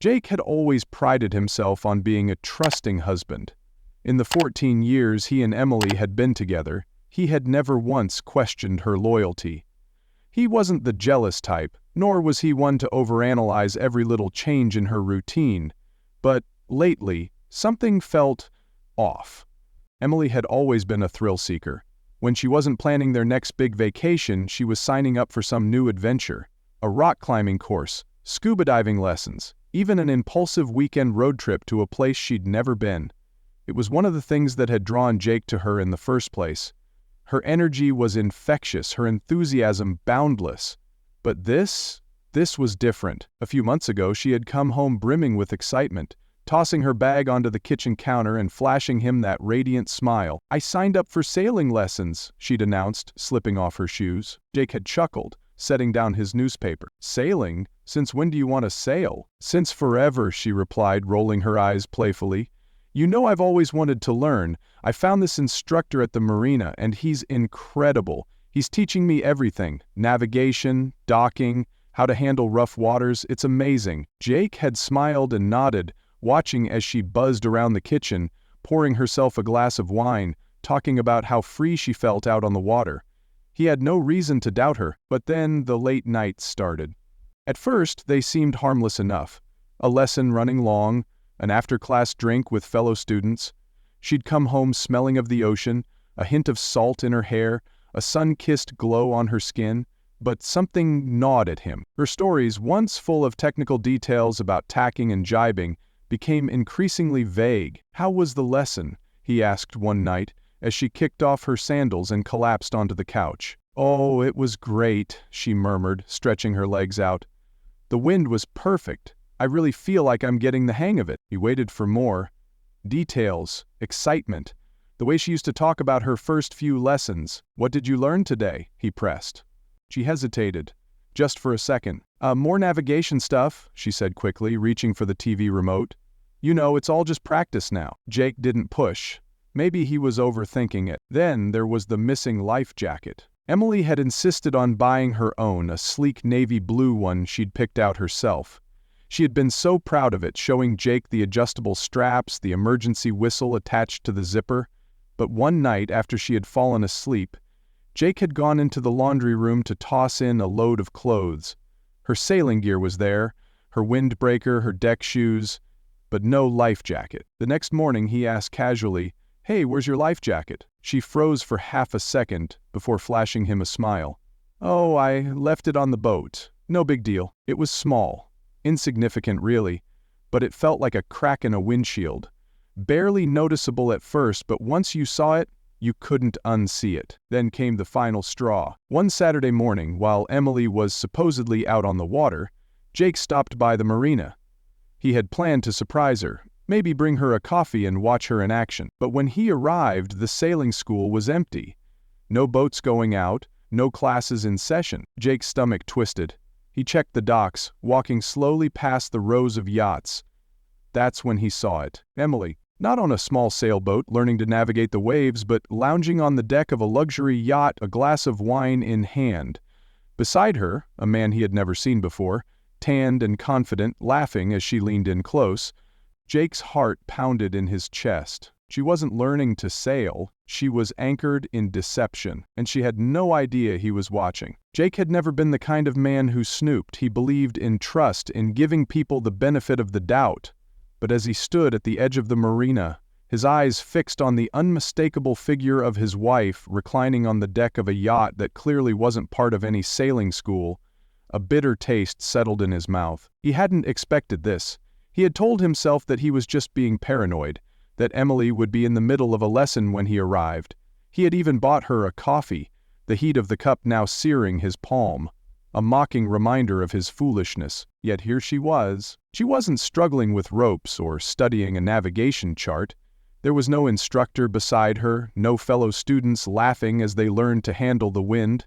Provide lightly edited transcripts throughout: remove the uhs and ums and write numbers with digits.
Jake had always prided himself on being a trusting husband. In the 14 years he and Emily had been together, he had never once questioned her loyalty. He wasn't the jealous type, nor was he one to overanalyze every little change in her routine. But lately, something felt off. Emily had always been a thrill seeker. When she wasn't planning their next big vacation, she was signing up for some new adventure. A rock climbing course, scuba diving lessons, even an impulsive weekend road trip to a place she'd never been. It was one of the things that had drawn Jake to her in the first place. Her energy was infectious, her enthusiasm boundless. But this was different. A few months ago, she had come home brimming with excitement, tossing her bag onto the kitchen counter and flashing him that radiant smile. "I signed up for sailing lessons," she'd announced, slipping off her shoes. Jake had chuckled, setting down his newspaper. "Sailing? Since when do you want to sail?" "Since forever," she replied, rolling her eyes playfully. "You know I've always wanted to learn. I found this instructor at the marina, and he's incredible. He's teaching me everything: navigation, docking, how to handle rough waters. It's amazing." Jake had smiled and nodded, watching as she buzzed around the kitchen, pouring herself a glass of wine, talking about how free she felt out on the water. He had no reason to doubt her, but then the late nights started. At first, they seemed harmless enough. A lesson running long, an after-class drink with fellow students. She'd come home smelling of the ocean, a hint of salt in her hair, a sun-kissed glow on her skin. But something gnawed at him. Her stories, once full of technical details about tacking and jibing, became increasingly vague. "How was the lesson?" he asked one night, as she kicked off her sandals and collapsed onto the couch. "Oh, it was great," she murmured, stretching her legs out. "The wind was perfect. I really feel like I'm getting the hang of it." He waited for more. Details, excitement, the way she used to talk about her first few lessons. "What did you learn today?" he pressed. She hesitated, just for a second. More navigation stuff," she said quickly, reaching for the TV remote. "You know, it's all just practice now." Jake didn't push. Maybe he was overthinking it. Then there was the missing life jacket. Emily had insisted on buying her own, a sleek navy blue one she'd picked out herself. She had been so proud of it, showing Jake the adjustable straps, the emergency whistle attached to the zipper. But one night, after she had fallen asleep, Jake had gone into the laundry room to toss in a load of clothes. Her sailing gear was there, her windbreaker, her deck shoes, but no life jacket. The next morning he asked casually, "Hey, where's your life jacket?" She froze for half a second before flashing him a smile. "Oh, I left it on the boat. No big deal." It was small, insignificant really, but it felt like a crack in a windshield. Barely noticeable at first, but once you saw it, you couldn't unsee it. Then came the final straw. One Saturday morning, while Emily was supposedly out on the water, Jake stopped by the marina. He had planned to surprise her, maybe bring her a coffee and watch her in action. But when he arrived, the sailing school was empty. No boats going out, no classes in session. Jake's stomach twisted. He checked the docks, walking slowly past the rows of yachts. That's when he saw it. Emily, not on a small sailboat learning to navigate the waves, but lounging on the deck of a luxury yacht, a glass of wine in hand. Beside her, a man he had never seen before, tanned and confident, laughing as she leaned in close. Jake's heart pounded in his chest. She wasn't learning to sail, she was anchored in deception, and she had no idea he was watching. Jake had never been the kind of man who snooped. He believed in trust, in giving people the benefit of the doubt. But as he stood at the edge of the marina, his eyes fixed on the unmistakable figure of his wife reclining on the deck of a yacht that clearly wasn't part of any sailing school, a bitter taste settled in his mouth. He hadn't expected this. He had told himself that he was just being paranoid, that Emily would be in the middle of a lesson when he arrived. He had even bought her a coffee, the heat of the cup now searing his palm, a mocking reminder of his foolishness. Yet here she was. She wasn't struggling with ropes or studying a navigation chart. There was no instructor beside her, no fellow students laughing as they learned to handle the wind.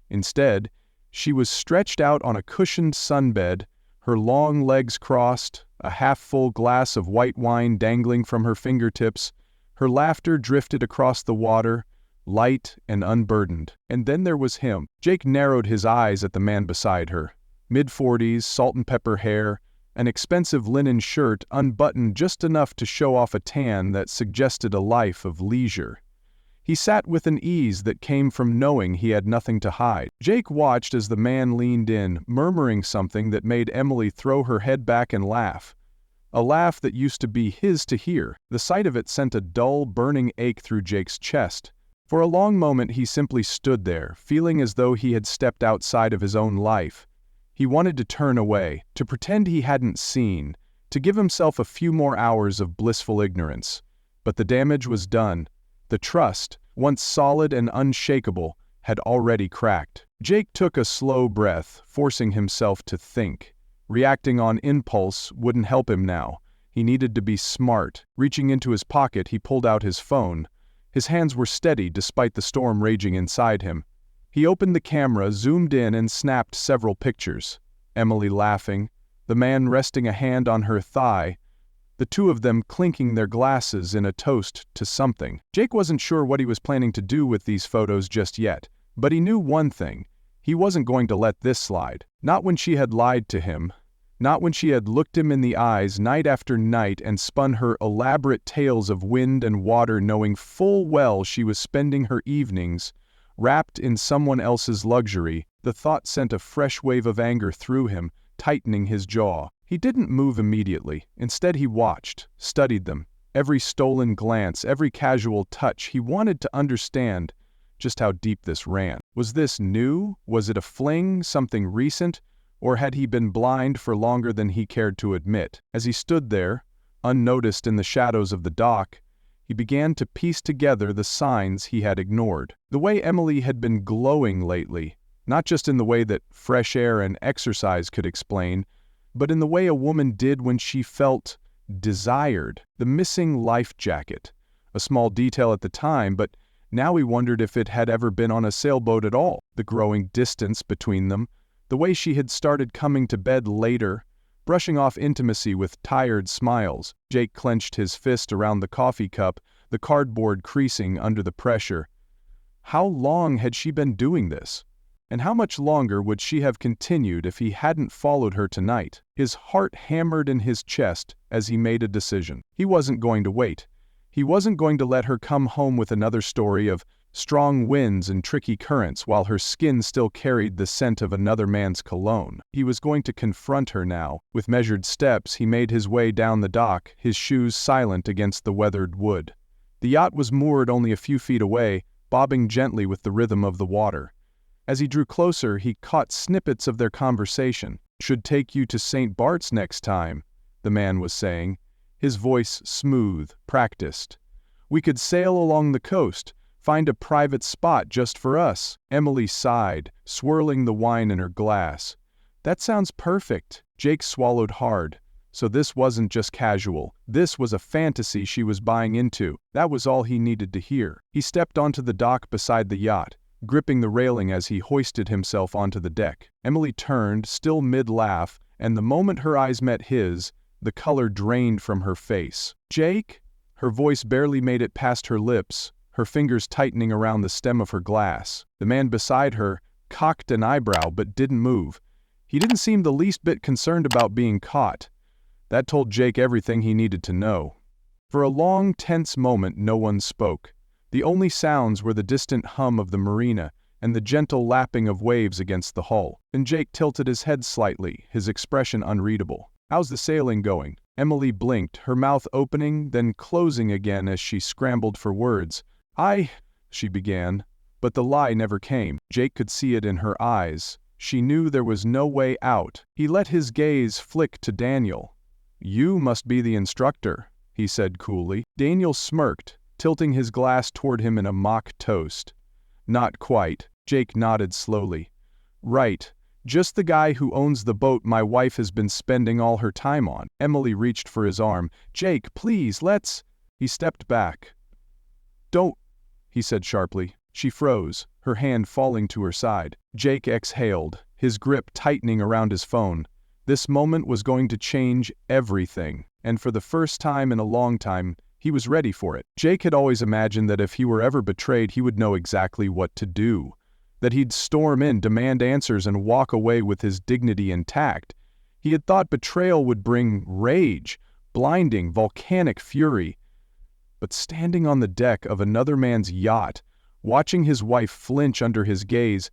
Instead, she was stretched out on a cushioned sunbed, her long legs crossed, a half-full glass of white wine dangling from her fingertips. Her laughter drifted across the water, light and unburdened. And then there was him. Jake narrowed his eyes at the man beside her. Mid-40s, salt and pepper hair, an expensive linen shirt unbuttoned just enough to show off a tan that suggested a life of leisure. He sat with an ease that came from knowing he had nothing to hide. Jake watched as the man leaned in, murmuring something that made Emily throw her head back and laugh. A laugh that used to be his to hear. The sight of it sent a dull, burning ache through Jake's chest. For a long moment he simply stood there, feeling as though he had stepped outside of his own life. He wanted to turn away, to pretend he hadn't seen, to give himself a few more hours of blissful ignorance. But the damage was done. The trust, once solid and unshakable, had already cracked. Jake took a slow breath, forcing himself to think. Reacting on impulse wouldn't help him now. He needed to be smart. Reaching into his pocket, he pulled out his phone. His hands were steady despite the storm raging inside him. He opened the camera, zoomed in, and snapped several pictures. Emily laughing, the man resting a hand on her thigh, the two of them clinking their glasses in a toast to something. Jake wasn't sure what he was planning to do with these photos just yet, but he knew one thing. He wasn't going to let this slide. Not when she had lied to him. Not when she had looked him in the eyes night after night and spun her elaborate tales of wind and water, knowing full well she was spending her evenings wrapped in someone else's luxury. The thought sent a fresh wave of anger through him, tightening his jaw. He didn't move immediately. Instead he watched, studied them. Every stolen glance, every casual touch. He wanted to understand just how deep this ran. Was this new? Was it a fling, something recent? Or had he been blind for longer than he cared to admit? As he stood there, unnoticed in the shadows of the dock, he began to piece together the signs he had ignored. The way Emily had been glowing lately, not just in the way that fresh air and exercise could explain, but in the way a woman did when she felt desired. The missing life jacket. A small detail at the time, but now he wondered if it had ever been on a sailboat at all. The growing distance between them, the way she had started coming to bed later, brushing off intimacy with tired smiles. Jake clenched his fist around the coffee cup, the cardboard creasing under the pressure. How long had she been doing this? And how much longer would she have continued if he hadn't followed her tonight? His heart hammered in his chest as he made a decision. He wasn't going to wait. He wasn't going to let her come home with another story of strong winds and tricky currents while her skin still carried the scent of another man's cologne. He was going to confront her now. With measured steps, he made his way down the dock, his shoes silent against the weathered wood. The yacht was moored only a few feet away, bobbing gently with the rhythm of the water. As he drew closer, he caught snippets of their conversation. "Should take you to St. Bart's next time," the man was saying, his voice smooth, practiced. "We could sail along the coast, find a private spot just for us." Emily sighed, swirling the wine in her glass. "That sounds perfect." Jake swallowed hard. So this wasn't just casual. This was a fantasy she was buying into. That was all he needed to hear. He stepped onto the dock beside the yacht, gripping the railing as he hoisted himself onto the deck. Emily turned, still mid-laugh, and the moment her eyes met his, the color drained from her face. "Jake?" Her voice barely made it past her lips, her fingers tightening around the stem of her glass. The man beside her cocked an eyebrow but didn't move. He didn't seem the least bit concerned about being caught. That told Jake everything he needed to know. For a long, tense moment, no one spoke. The only sounds were the distant hum of the marina and the gentle lapping of waves against the hull. Then Jake tilted his head slightly, his expression unreadable. "How's the sailing going?" Emily blinked, her mouth opening, then closing again as she scrambled for words. She began, but the lie never came. Jake could see it in her eyes. She knew there was no way out. He let his gaze flick to Daniel. "You must be the instructor," he said coolly. Daniel smirked, tilting his glass toward him in a mock toast. "Not quite." Jake nodded slowly. "Right. Just the guy who owns the boat my wife has been spending all her time on." Emily reached for his arm. "Jake, please, let's—" He stepped back. "Don't," he said sharply. She froze, her hand falling to her side. Jake exhaled, his grip tightening around his phone. This moment was going to change everything, and for the first time in a long time, he was ready for it. Jake had always imagined that if he were ever betrayed, he would know exactly what to do. That he'd storm in, demand answers, and walk away with his dignity intact. He had thought betrayal would bring rage, blinding, volcanic fury. But standing on the deck of another man's yacht, watching his wife flinch under his gaze,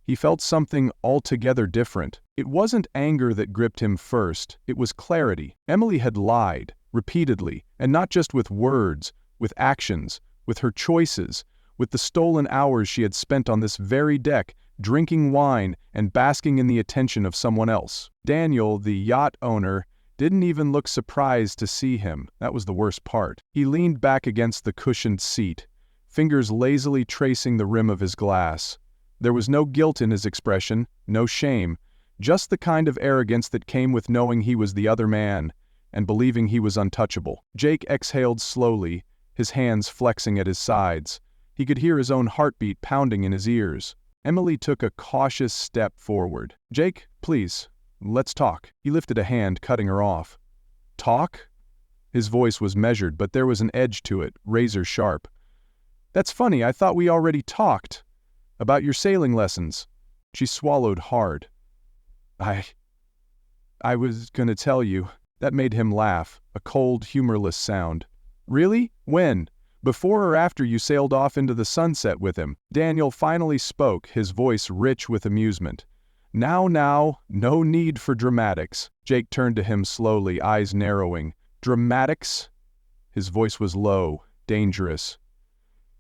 he felt something altogether different. It wasn't anger that gripped him first, it was clarity. Emily had lied, repeatedly, and not just with words, with actions, with her choices, with the stolen hours she had spent on this very deck, drinking wine and basking in the attention of someone else. Daniel, the yacht owner, didn't even look surprised to see him. That was the worst part. He leaned back against the cushioned seat, fingers lazily tracing the rim of his glass. There was no guilt in his expression, no shame, just the kind of arrogance that came with knowing he was the other man and believing he was untouchable. Jake exhaled slowly, his hands flexing at his sides. He could hear his own heartbeat pounding in his ears. Emily took a cautious step forward. "Jake, please, let's talk." He lifted a hand, cutting her off. "Talk?" His voice was measured, but there was an edge to it, razor sharp. "That's funny, I thought we already talked. About your sailing lessons." She swallowed hard. I was gonna tell you." That made him laugh, a cold, humorless sound. "Really? When? Before or after you sailed off into the sunset with him?" Daniel finally spoke, his voice rich with amusement. Now, no need for dramatics." Jake turned to him slowly, eyes narrowing. "Dramatics?" His voice was low, dangerous.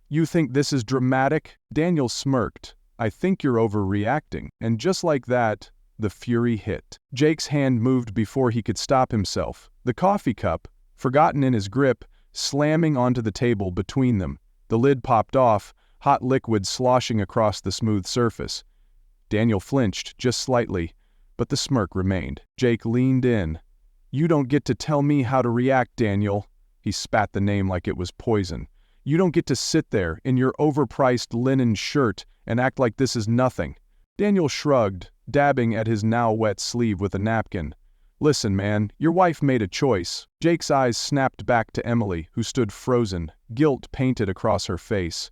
"You think this is dramatic?" Daniel smirked. "I think you're overreacting." And just like that, the fury hit. Jake's hand moved before he could stop himself. The coffee cup, forgotten in his grip, slamming onto the table between them. The lid popped off, hot liquid sloshing across the smooth surface. Daniel flinched, just slightly, but the smirk remained. Jake leaned in. "You don't get to tell me how to react, Daniel." He spat the name like it was poison. "You don't get to sit there in your overpriced linen shirt and act like this is nothing." Daniel shrugged, dabbing at his now wet sleeve with a napkin. "Listen, man, your wife made a choice." Jake's eyes snapped back to Emily, who stood frozen, guilt painted across her face.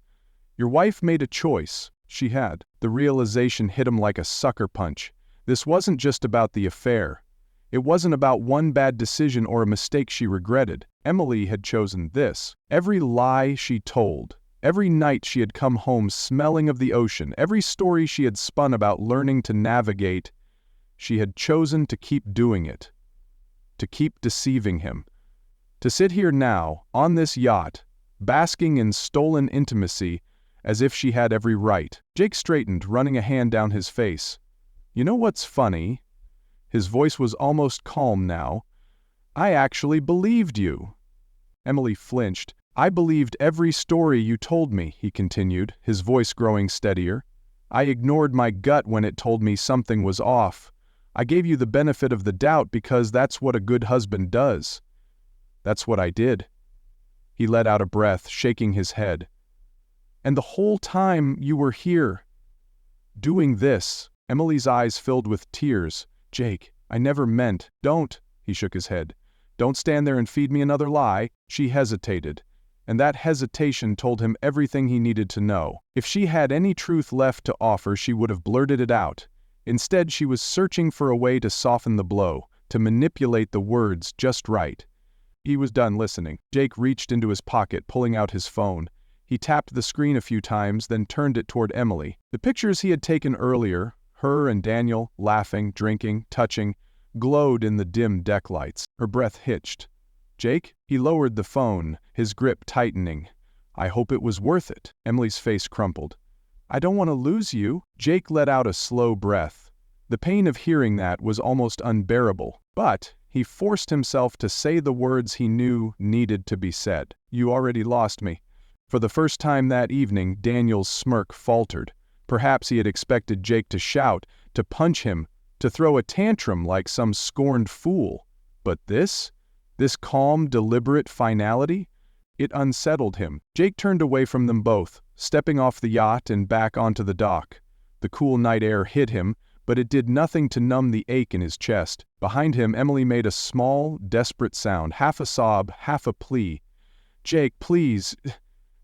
"Your wife made a choice." She had. The realization hit him like a sucker punch. This wasn't just about the affair. It wasn't about one bad decision or a mistake she regretted. Emily had chosen this. Every lie she told, every night she had come home smelling of the ocean, every story she had spun about learning to navigate, she had chosen to keep doing it, to keep deceiving him. To sit here now, on this yacht, basking in stolen intimacy, as if she had every right. Jake straightened, running a hand down his face. "You know what's funny?" His voice was almost calm now. "I actually believed you." Emily flinched. "I believed every story you told me," he continued, his voice growing steadier. "I ignored my gut when it told me something was off. I gave you the benefit of the doubt because that's what a good husband does. That's what I did." He let out a breath, shaking his head. "And the whole time you were here, doing this." Emily's eyes filled with tears. "Jake, I never meant." "Don't," he shook his head. "Don't stand there and feed me another lie." She hesitated, and that hesitation told him everything he needed to know. If she had any truth left to offer, she would have blurted it out. Instead, she was searching for a way to soften the blow, to manipulate the words just right. He was done listening. Jake reached into his pocket, pulling out his phone. He tapped the screen a few times, then turned it toward Emily. The pictures he had taken earlier, her and Daniel, laughing, drinking, touching, glowed in the dim deck lights. Her breath hitched. "Jake?" He lowered the phone, his grip tightening. "I hope it was worth it." Emily's face crumpled. "I don't want to lose you." Jake let out a slow breath. The pain of hearing that was almost unbearable, but he forced himself to say the words he knew needed to be said. "You already lost me." For the first time that evening, Daniel's smirk faltered. Perhaps he had expected Jake to shout, to punch him, to throw a tantrum like some scorned fool. But this calm, deliberate finality? It unsettled him. Jake turned away from them both, stepping off the yacht and back onto the dock. The cool night air hit him, but it did nothing to numb the ache in his chest. Behind him, Emily made a small, desperate sound, half a sob, half a plea. "Jake, please,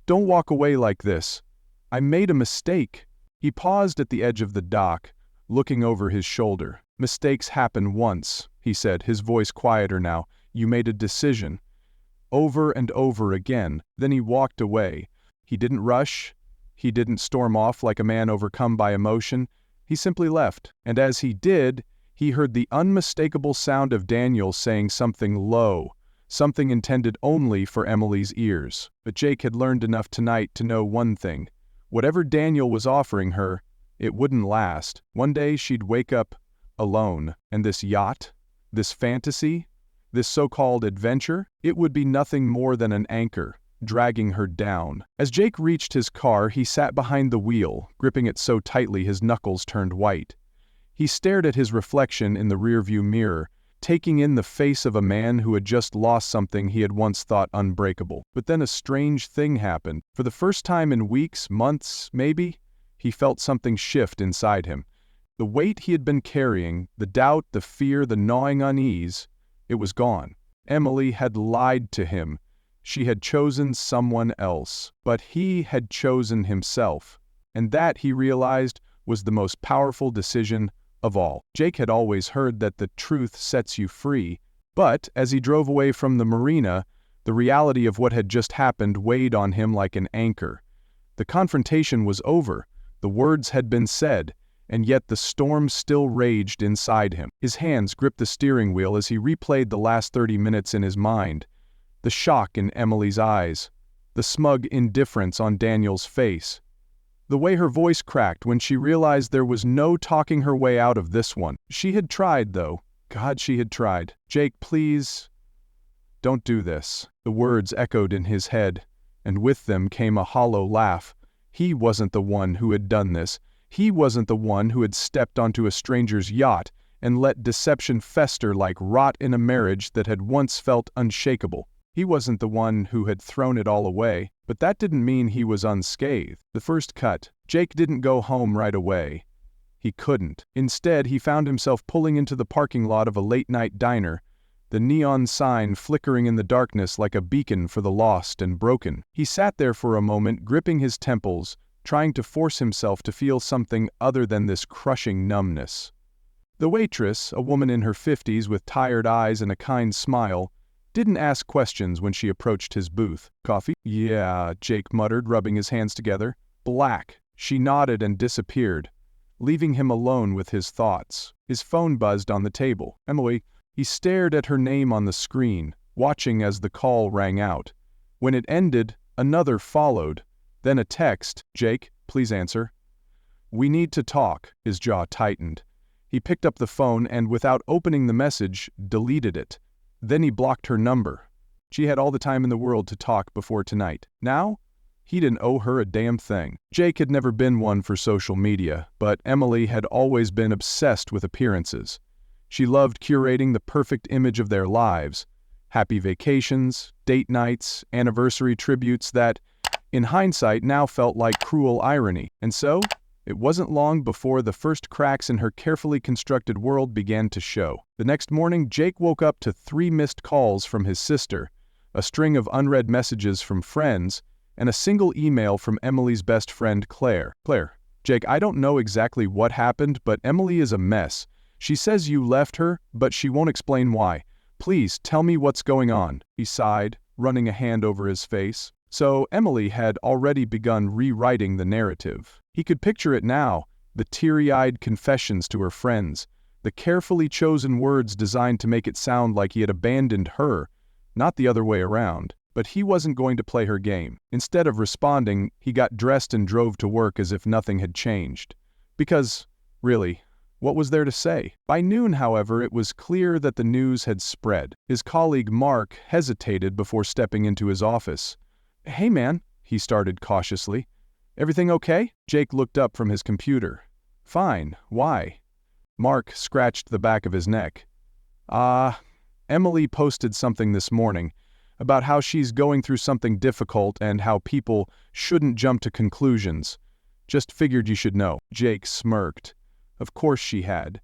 don't walk away like this. I made a mistake." He paused at the edge of the dock, looking over his shoulder. "Mistakes happen once," he said, his voice quieter now. "You made a decision." Over and over again. Then he walked away. He didn't rush. He didn't storm off like a man overcome by emotion. He simply left. And as he did, he heard the unmistakable sound of Daniel saying something low, something intended only for Emily's ears. But Jake had learned enough tonight to know one thing. Whatever Daniel was offering her, it wouldn't last. One day she'd wake up alone, and this yacht, this fantasy, this so-called adventure, it would be nothing more than an anchor, dragging her down. As Jake reached his car, he sat behind the wheel, gripping it so tightly his knuckles turned white. He stared at his reflection in the rearview mirror, taking in the face of a man who had just lost something he had once thought unbreakable. But then a strange thing happened. For the first time in weeks, months, maybe, he felt something shift inside him. The weight he had been carrying, the doubt, the fear, the gnawing unease, it was gone. Emily had lied to him. She had chosen someone else. But he had chosen himself. And that, he realized, was the most powerful decision of all. Jake had always heard that the truth sets you free, but as he drove away from the marina, the reality of what had just happened weighed on him like an anchor. The confrontation was over, the words had been said, and yet the storm still raged inside him. His hands gripped the steering wheel as he replayed the last 30 minutes in his mind. The shock in Emily's eyes, the smug indifference on Daniel's face, the way her voice cracked when she realized there was no talking her way out of this one. She had tried, though. God, she had tried. "Jake, please, don't do this." The words echoed in his head, and with them came a hollow laugh. He wasn't the one who had done this. He wasn't the one who had stepped onto a stranger's yacht and let deception fester like rot in a marriage that had once felt unshakable. He wasn't the one who had thrown it all away, but that didn't mean he was unscathed. The first cut. Jake didn't go home right away. He couldn't. Instead, he found himself pulling into the parking lot of a late-night diner, the neon sign flickering in the darkness like a beacon for the lost and broken. He sat there for a moment, gripping his temples, trying to force himself to feel something other than this crushing numbness. The waitress, a woman in her 50s with tired eyes and a kind smile, didn't ask questions when she approached his booth. "Coffee?" "Yeah," Jake muttered, rubbing his hands together. "Black." She nodded and disappeared, leaving him alone with his thoughts. His phone buzzed on the table. "Emily." He stared at her name on the screen, watching as the call rang out. When it ended, another followed, then a text. "Jake, please answer." "We need to talk." His jaw tightened. He picked up the phone and, without opening the message, deleted it. Then he blocked her number. She had all the time in the world to talk before tonight. Now, he didn't owe her a damn thing. Jake had never been one for social media, but Emily had always been obsessed with appearances. She loved curating the perfect image of their lives. Happy vacations, date nights, anniversary tributes that, in hindsight, now felt like cruel irony. And so, it wasn't long before the first cracks in her carefully constructed world began to show. The next morning, Jake woke up to 3 missed calls from his sister, a string of unread messages from friends, and a single email from Emily's best friend, Claire. "Claire, Jake, I don't know exactly what happened, but Emily is a mess. She says you left her, but she won't explain why. Please, tell me what's going on." He sighed, running a hand over his face. So Emily had already begun rewriting the narrative. He could picture it now, the teary-eyed confessions to her friends, the carefully chosen words designed to make it sound like he had abandoned her, not the other way around. But he wasn't going to play her game. Instead of responding, he got dressed and drove to work as if nothing had changed. Because, really, what was there to say? By noon, however, it was clear that the news had spread. His colleague Mark hesitated before stepping into his office. "Hey man," he started cautiously. "Everything okay?" Jake looked up from his computer. "Fine. Why?" Mark scratched the back of his neck. Emily posted something this morning about how she's going through something difficult and how people shouldn't jump to conclusions. Just figured you should know." Jake smirked. Of course she had.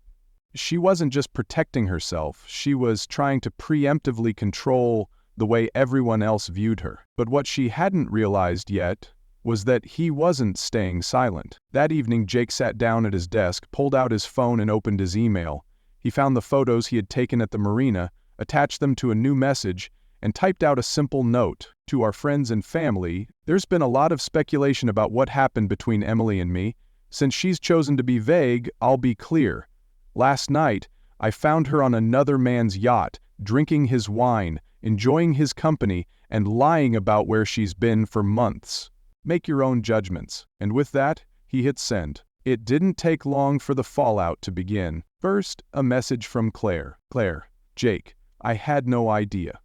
She wasn't just protecting herself, she was trying to preemptively control the way everyone else viewed her. But what she hadn't realized yet was that he wasn't staying silent. That evening, Jake sat down at his desk, pulled out his phone and opened his email. He found the photos he had taken at the marina, attached them to a new message, and typed out a simple note. To our friends and family, there's been a lot of speculation about what happened between Emily and me. Since she's chosen to be vague, I'll be clear. Last night, I found her on another man's yacht, drinking his wine, enjoying his company, and lying about where she's been for months. Make your own judgments. And with that, he hit send. It didn't take long for the fallout to begin. First, a message from Claire. Claire, Jake, I had no idea.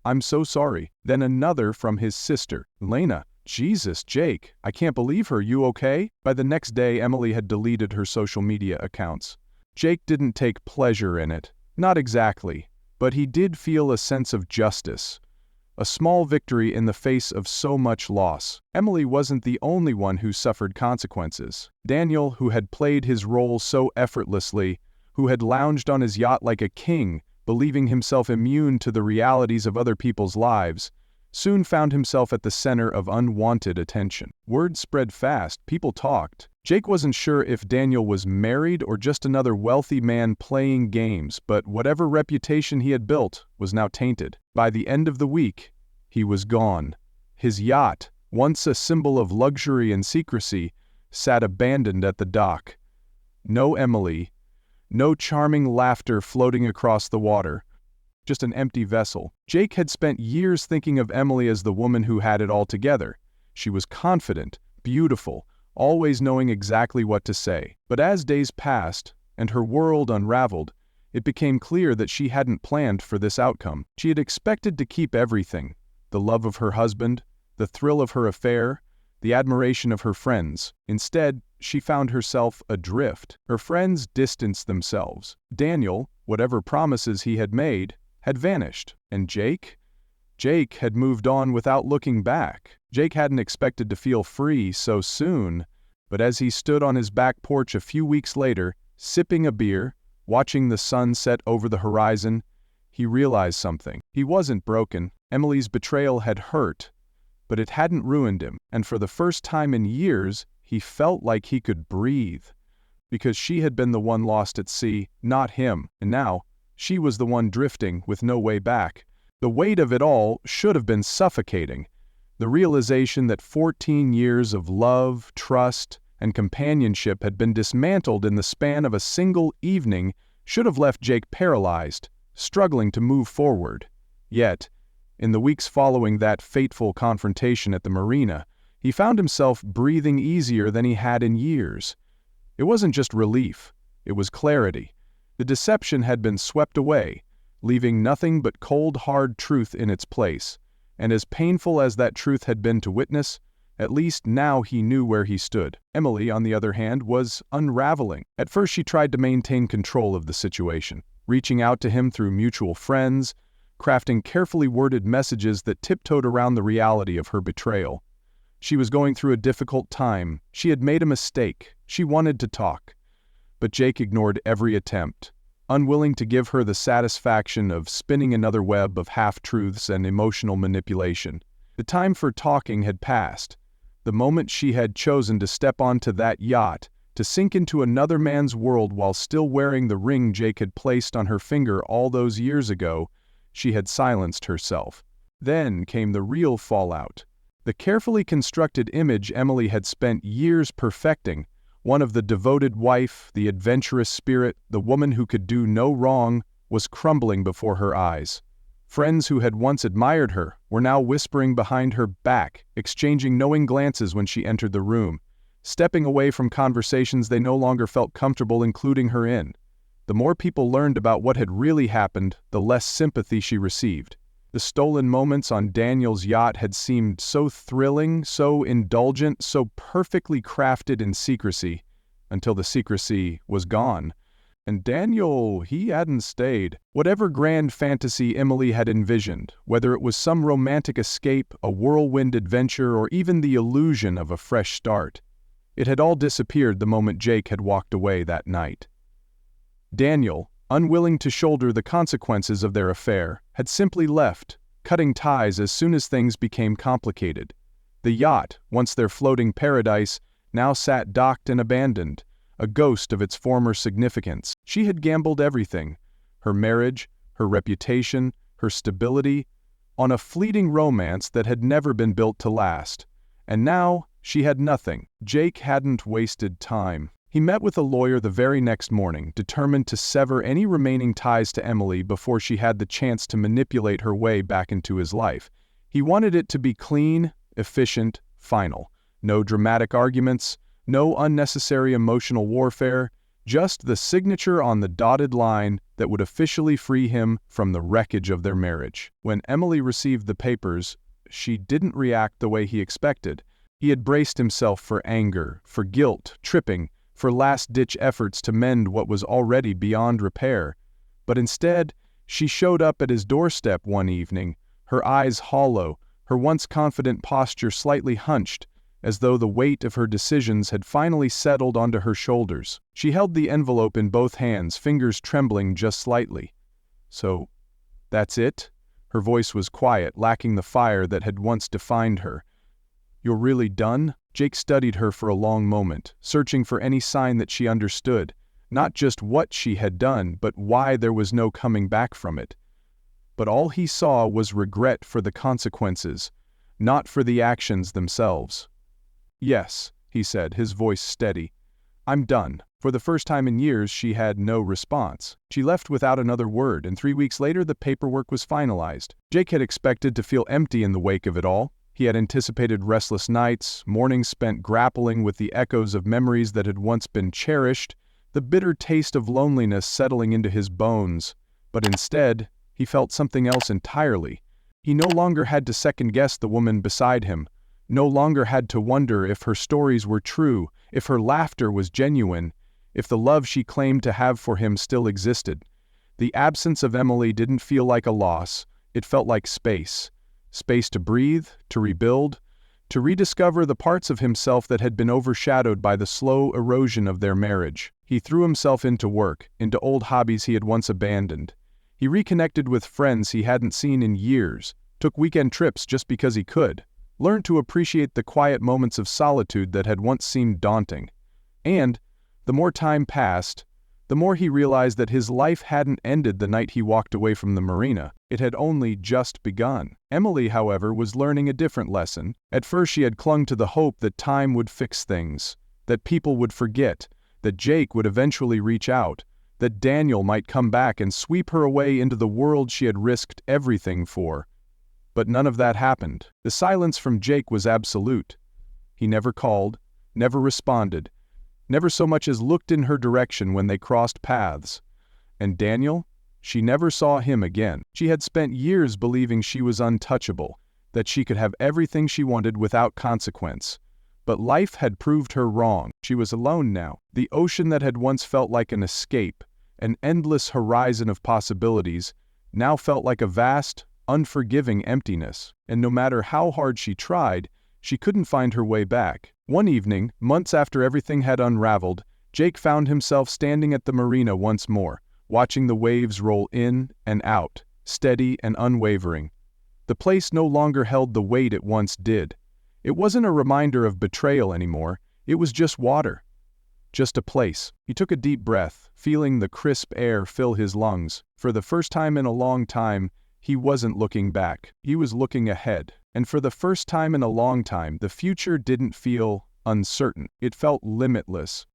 I'm so sorry. Then another from his sister, Lena. Jesus, Jake, I can't believe her. You okay? By the next day, Emily had deleted her social media accounts. Jake didn't take pleasure in it. Not exactly. But he did feel a sense of justice. A small victory in the face of so much loss. Emily wasn't the only one who suffered consequences. Daniel, who had played his role so effortlessly, who had lounged on his yacht like a king, believing himself immune to the realities of other people's lives, soon found himself at the center of unwanted attention. Word spread fast, people talked. Jake wasn't sure if Daniel was married or just another wealthy man playing games, but whatever reputation he had built was now tainted. By the end of the week, he was gone. His yacht, once a symbol of luxury and secrecy, sat abandoned at the dock. No Emily, no charming laughter floating across the water. Just an empty vessel. Jake had spent years thinking of Emily as the woman who had it all together. She was confident, beautiful, always knowing exactly what to say. But as days passed, and her world unraveled, it became clear that she hadn't planned for this outcome. She had expected to keep everything: the love of her husband, the thrill of her affair, the admiration of her friends. Instead, she found herself adrift. Her friends distanced themselves. Daniel, whatever promises he had made, had vanished. And Jake? Jake had moved on without looking back. Jake hadn't expected to feel free so soon, but as he stood on his back porch a few weeks later, sipping a beer, watching the sun set over the horizon, he realized something. He wasn't broken. Emily's betrayal had hurt, but it hadn't ruined him, and for the first time in years, he felt like he could breathe. Because she had been the one lost at sea, not him, and now, she was the one drifting with no way back. The weight of it all should have been suffocating. The realization that 14 years of love, trust, and companionship had been dismantled in the span of a single evening should have left Jake paralyzed, struggling to move forward. Yet, in the weeks following that fateful confrontation at the marina, he found himself breathing easier than he had in years. It wasn't just relief, it was clarity. The deception had been swept away, leaving nothing but cold, hard truth in its place. And as painful as that truth had been to witness, at least now he knew where he stood. Emily, on the other hand, was unraveling. At first she tried to maintain control of the situation, reaching out to him through mutual friends, crafting carefully worded messages that tiptoed around the reality of her betrayal. She was going through a difficult time. She had made a mistake. She wanted to talk. But Jake ignored every attempt, unwilling to give her the satisfaction of spinning another web of half-truths and emotional manipulation. The time for talking had passed. The moment she had chosen to step onto that yacht, to sink into another man's world while still wearing the ring Jake had placed on her finger all those years ago, she had silenced herself. Then came the real fallout. The carefully constructed image Emily had spent years perfecting, one of the devoted wife, the adventurous spirit, the woman who could do no wrong, was crumbling before her eyes. Friends who had once admired her were now whispering behind her back, exchanging knowing glances when she entered the room, stepping away from conversations they no longer felt comfortable including her in. The more people learned about what had really happened, the less sympathy she received. The stolen moments on Daniel's yacht had seemed so thrilling, so indulgent, so perfectly crafted in secrecy, until the secrecy was gone. And Daniel, he hadn't stayed. Whatever grand fantasy Emily had envisioned, whether it was some romantic escape, a whirlwind adventure, or even the illusion of a fresh start, it had all disappeared the moment Jake had walked away that night. Daniel, unwilling to shoulder the consequences of their affair, had simply left, cutting ties as soon as things became complicated. The yacht, once their floating paradise, now sat docked and abandoned, a ghost of its former significance. She had gambled everything, her marriage, her reputation, her stability, on a fleeting romance that had never been built to last. And now, she had nothing. Jake hadn't wasted time. He met with a lawyer the very next morning, determined to sever any remaining ties to Emily before she had the chance to manipulate her way back into his life. He wanted it to be clean, efficient, final. No dramatic arguments, no unnecessary emotional warfare, just the signature on the dotted line that would officially free him from the wreckage of their marriage. When Emily received the papers, she didn't react the way he expected. He had braced himself for anger, for guilt, tripping, for last-ditch efforts to mend what was already beyond repair. But instead, she showed up at his doorstep one evening, her eyes hollow, her once confident posture slightly hunched, as though the weight of her decisions had finally settled onto her shoulders. She held the envelope in both hands, fingers trembling just slightly. "So, that's it?" Her voice was quiet, lacking the fire that had once defined her. "You're really done?" Jake studied her for a long moment, searching for any sign that she understood, not just what she had done, but why there was no coming back from it. But all he saw was regret for the consequences, not for the actions themselves. "Yes," he said, his voice steady. "I'm done." For the first time in years, she had no response. She left without another word, and 3 weeks later the paperwork was finalized. Jake had expected to feel empty in the wake of it all. He had anticipated restless nights, mornings spent grappling with the echoes of memories that had once been cherished, the bitter taste of loneliness settling into his bones. But instead, he felt something else entirely. He no longer had to second-guess the woman beside him, no longer had to wonder if her stories were true, if her laughter was genuine, if the love she claimed to have for him still existed. The absence of Emily didn't feel like a loss, it felt like space. Space to breathe, to rebuild, to rediscover the parts of himself that had been overshadowed by the slow erosion of their marriage. He threw himself into work, into old hobbies he had once abandoned. He reconnected with friends he hadn't seen in years, took weekend trips just because he could, learned to appreciate the quiet moments of solitude that had once seemed daunting. And, the more time passed, the more he realized that his life hadn't ended the night he walked away from the marina. It had only just begun. Emily, however, was learning a different lesson. At first she had clung to the hope that time would fix things, that people would forget, that Jake would eventually reach out, that Daniel might come back and sweep her away into the world she had risked everything for. But none of that happened. The silence from Jake was absolute. He never called, never responded, never so much as looked in her direction when they crossed paths. And Daniel? She never saw him again. She had spent years believing she was untouchable, that she could have everything she wanted without consequence. But life had proved her wrong. She was alone now. The ocean that had once felt like an escape, an endless horizon of possibilities, now felt like a vast, unforgiving emptiness. And no matter how hard she tried, she couldn't find her way back. One evening, months after everything had unraveled, Jake found himself standing at the marina once more, watching the waves roll in and out, steady and unwavering. The place no longer held the weight it once did. It wasn't a reminder of betrayal anymore, it was just water. Just a place. He took a deep breath, feeling the crisp air fill his lungs. For the first time in a long time, he wasn't looking back. He was looking ahead. And for the first time in a long time, the future didn't feel uncertain. It felt limitless.